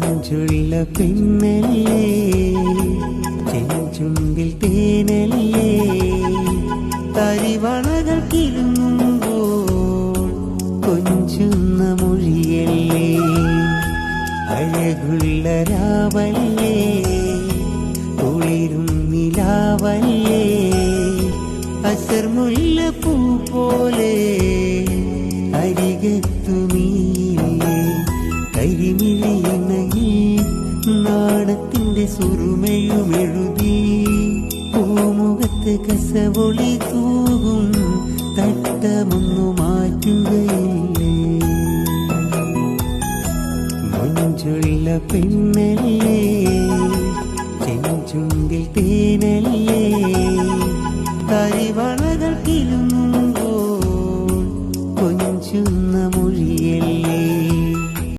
മഞ്ചുള്ള പെണ്ണല്ലേ ചെഞ്ചുണ്ടിൽ തേനല്ലേ തരിവളകൾ കിലുങ്ങുമ്പോൾ കൊഞ്ചുന്ന മൊഴിയല്ലേ അഴകുള്ള രാവല്ലേ കുളിരും നിലാവല്ലേ അസർമുല്ല പൂ പോലെ അരികത്തുമീല്ലേ കരിമിഴിയിൽ നാണത്തിന്റെ സുറുമയുമെഴുതി പൂമുഖത്ത് കസവൊളി തൂകും തട്ടമൊന്നു മാറ്റുകയില്ലേ മഞ്ചുള്ള പെണ്ണല്ലേ ചെഞ്ചുണ്ടിൽ തേനല്ലേ തരിവളകൾ കിലുങ്ങുമ്പോൾ